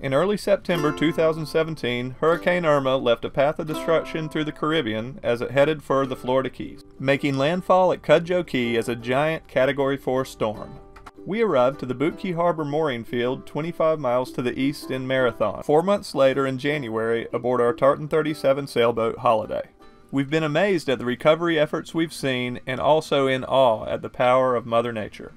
In early September 2017, Hurricane Irma left a path of destruction through the Caribbean as it headed for the Florida Keys, making landfall at Cudjoe Key as a giant Category 4 storm. We arrived to the Boot Key Harbor mooring field 25 miles to the east in Marathon, 4 months later in January aboard our Tartan 37 sailboat Holiday. We've been amazed at the recovery efforts we've seen and also in awe at the power of Mother Nature.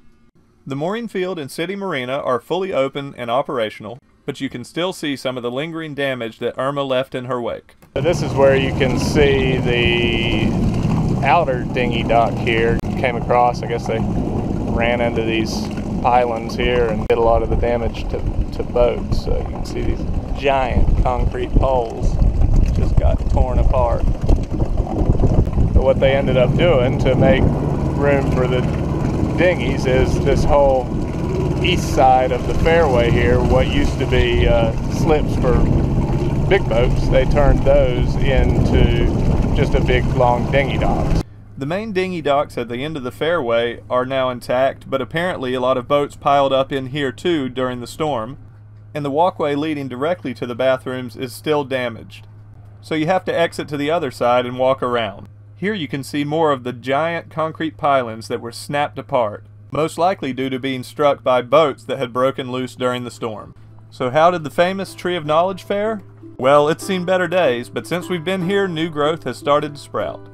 The mooring field and city marina are fully open and operational, but you can still see some of the lingering damage that Irma left in her wake. This is where you can see the outer dinghy dock here. Came across, I guess they ran into these pylons here and did a lot of the damage to boats. So you can see these giant concrete poles just got torn apart. But what they ended up doing to make room for the dinghies is this whole east side of the fairway here, what used to be slips for big boats, they turned those into just a big long dinghy dock. The main dinghy docks at the end of the fairway are now intact, but apparently a lot of boats piled up in here too during the storm, and the walkway leading directly to the bathrooms is still damaged. So you have to exit to the other side and walk around. Here you can see more of the giant concrete pylons that were snapped apart, most likely due to being struck by boats that had broken loose during the storm. So how did the famous Tree of Knowledge fare? Well, it's seen better days, but since we've been here, new growth has started to sprout.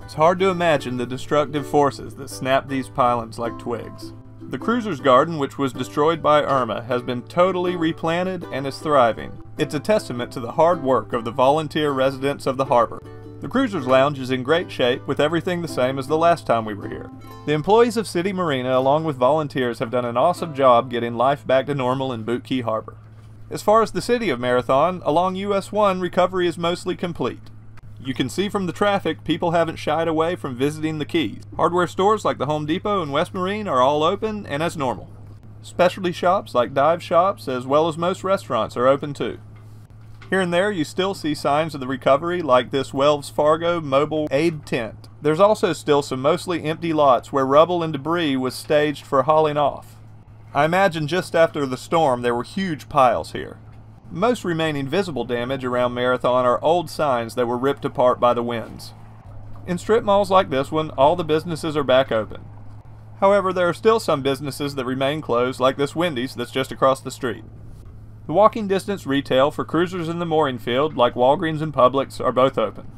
It's hard to imagine the destructive forces that snap these pylons like twigs. The cruiser's garden, which was destroyed by Irma, has been totally replanted and is thriving. It's a testament to the hard work of the volunteer residents of the harbor. The cruiser's lounge is in great shape, with everything the same as the last time we were here. The employees of City Marina, along with volunteers, have done an awesome job getting life back to normal in Boot Key Harbor. As far as the city of Marathon, along US 1, recovery is mostly complete. You can see from the traffic, people haven't shied away from visiting the Keys. Hardware stores like the Home Depot and West Marine are all open and as normal. Specialty shops like dive shops, as well as most restaurants, are open too. Here and there you still see signs of the recovery, like this Wells Fargo mobile aid tent. There's also still some mostly empty lots where rubble and debris was staged for hauling off. I imagine just after the storm there were huge piles here. Most remaining visible damage around Marathon are old signs that were ripped apart by the winds. In strip malls like this one, all the businesses are back open. However, there are still some businesses that remain closed, like this Wendy's that's just across the street. The walking distance retail for cruisers in the mooring field, like Walgreens and Publix, are both open.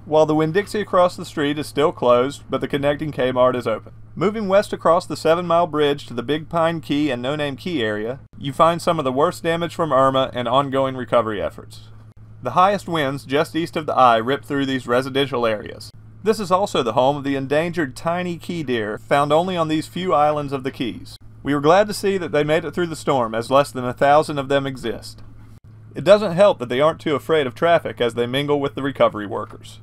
While the Winn-Dixie across the street is still closed, but the connecting Kmart is open. Moving west across the 7-mile bridge to the Big Pine Key and No Name Key area, you find some of the worst damage from Irma and ongoing recovery efforts. The highest winds just east of the eye rip through these residential areas. This is also the home of the endangered tiny key deer, found only on these few islands of the Keys. We were glad to see that they made it through the storm, as less than 1,000 of them exist. It doesn't help that they aren't too afraid of traffic as they mingle with the recovery workers.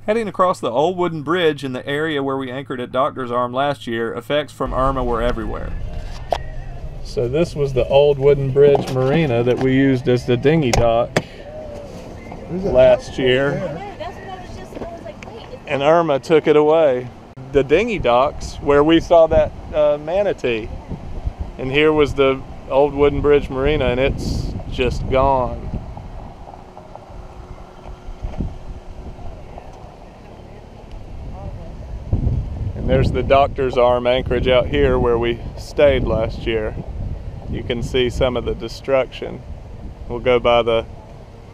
Heading across the old wooden bridge in the area where we anchored at Doctor's Arm last year, effects from Irma were everywhere. So this was the old wooden bridge marina that we used as the dinghy dock last year. And Irma took it away. The dinghy docks where we saw that manatee. And here was the old wooden bridge marina, and it's just gone. And there's the Doctor's Arm anchorage out here where we stayed last year. You can see some of the destruction. We'll go by the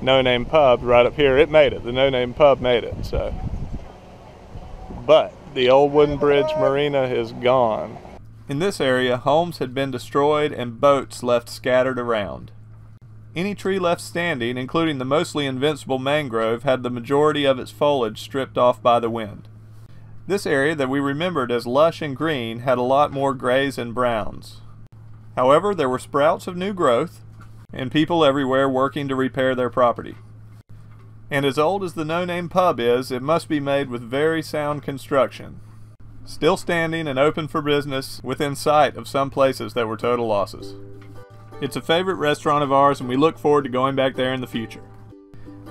No Name Pub right up here. It made it. The No Name Pub made it. So, but the old wooden bridge marina is gone. In this area, homes had been destroyed and boats left scattered around. Any tree left standing, including the mostly invincible mangrove, had the majority of its foliage stripped off by the wind. This area that we remembered as lush and green had a lot more grays and browns. However, there were sprouts of new growth, and people everywhere working to repair their property. And as old as the No Name Pub is, it must be made with very sound construction. Still standing and open for business, within sight of some places that were total losses. It's a favorite restaurant of ours, and we look forward to going back there in the future.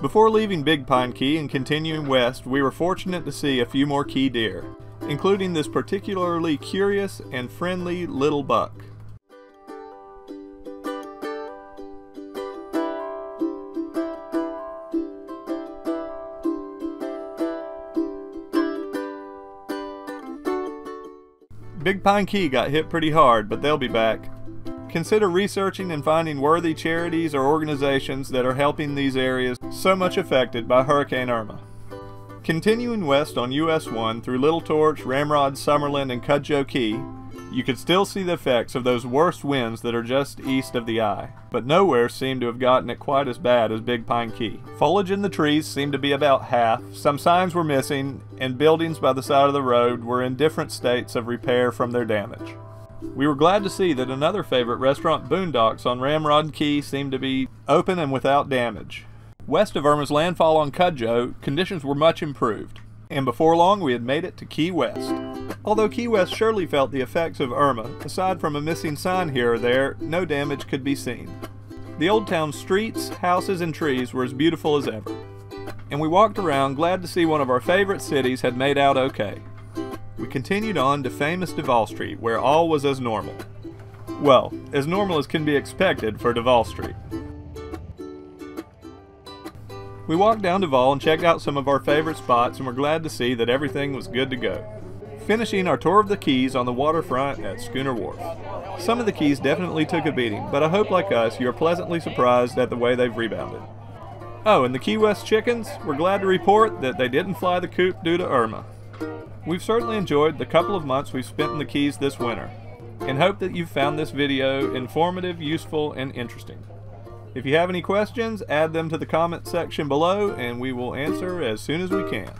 Before leaving Big Pine Key and continuing west, we were fortunate to see a few more key deer, including this particularly curious and friendly little buck. Big Pine Key got hit pretty hard, but they'll be back. Consider researching and finding worthy charities or organizations that are helping these areas so much affected by Hurricane Irma. Continuing west on US 1 through Little Torch, Ramrod, Summerlin, and Cudjoe Key, you could still see the effects of those worst winds that are just east of the eye, but nowhere seemed to have gotten it quite as bad as Big Pine Key. Foliage in the trees seemed to be about half, some signs were missing, and buildings by the side of the road were in different states of repair from their damage. We were glad to see that another favorite restaurant, Boondocks, on Ramrod Key seemed to be open and without damage. West of Irma's landfall on Cudjoe, conditions were much improved, and before long we had made it to Key West. Although Key West surely felt the effects of Irma, aside from a missing sign here or there, no damage could be seen. The old town's streets, houses, and trees were as beautiful as ever. And we walked around glad to see one of our favorite cities had made out okay. We continued on to famous Duval Street, where all was as normal. Well, as normal as can be expected for Duval Street. We walked down Duval and checked out some of our favorite spots and were glad to see that everything was good to go. Finishing our tour of the Keys on the waterfront at Schooner Wharf. Some of the Keys definitely took a beating, but I hope like us you are pleasantly surprised at the way they've rebounded. Oh, and the Key West chickens, we're glad to report that they didn't fly the coop due to Irma. We've certainly enjoyed the couple of months we've spent in the Keys this winter, and hope that you've found this video informative, useful, and interesting. If you have any questions, add them to the comment section below, and we will answer as soon as we can.